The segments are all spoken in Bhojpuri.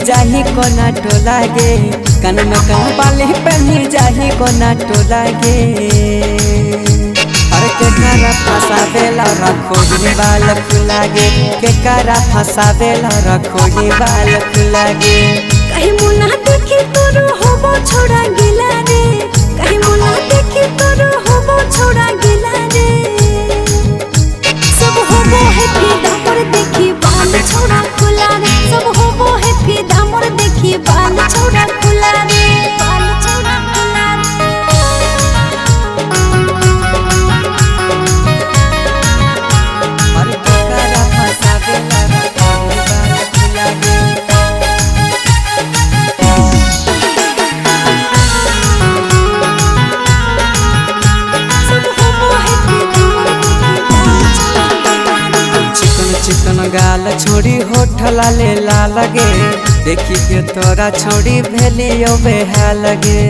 जाही कोना टोला गे, कान में कान बाली पहनी जाही कोना टोला गे। और के करा फसावेला रखो ही बाल खुला गे, के करा फसावेला रखो ही बाल खुला गे। कहीं मुना देखी तोरो होबो छोड़ा गिला रे, कहीं मुना देखी तोरो होबो छोड़ा गिला रे। सब होबो है फिदा मोर देखी बाल छोड़ा खुला रे, सब होबो है फिदा मोर देखी बाल छोड़ा खुला रे, बाल छोड़ा खुला रे। और के करा फसावेला रखो ही बाल खुला गे। चिकन गाल छोड़ी होठ लाले लाल गे, देखी के तोरा छोड़ी भेलियो बेहाल गे।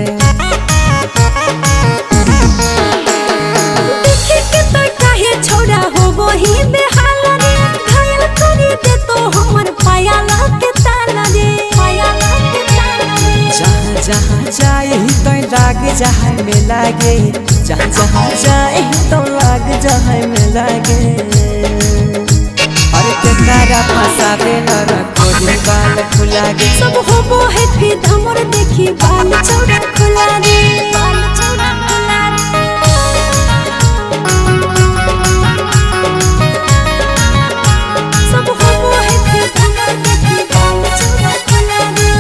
देखे के तो काहे छोड़ा होबो ही बेहाल रे, घायल करी दे तो हमर पायाला के ताला रे, पायाला के ताला रे। जहाँ जहाँ जाए तो लाग जहाँ में लागे, जहाँ जहाँ जाए तो लाग जहाँ में लागे। और के तारा फसावे न रखो ही बाल खुला गे। सब होबो है फिदा मोर देखी बाल छोड़ा खुला रे, बाल छोड़ा खुला रे। सब होबो है फिदा मोर देखी बाल छोड़ा खुला रे।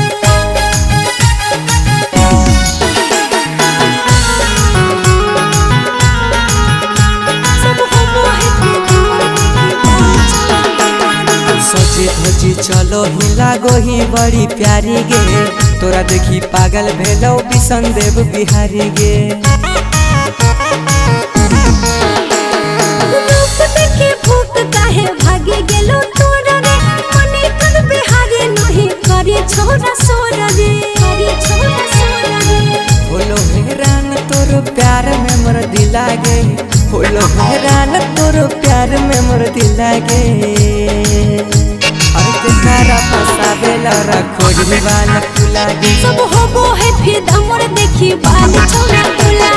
सब होबो है फिदा मोर देखी बाल छोड़ा खुला रे। सजी धजी चलो ही लागो ही बड़ी प्यारी गे, तोरा देखी पागल भेलो बिसन देव बिहारी गे। रूप देखे भूत काहे भागे गेलो तोरा रे, मने कर बिहारी नहीं करे छोरा सोरा रे, करे छोरा सोरा रे। होलो हैरान तोरो प्यार में मोर दिला गे, होलो हैरान तोरो प्यार में मोर दिला गे। और के तारा फसावेला रखो ही बाल खुला गे। सब होबो है फिदा मोर देखी बाल छोड़ा खुला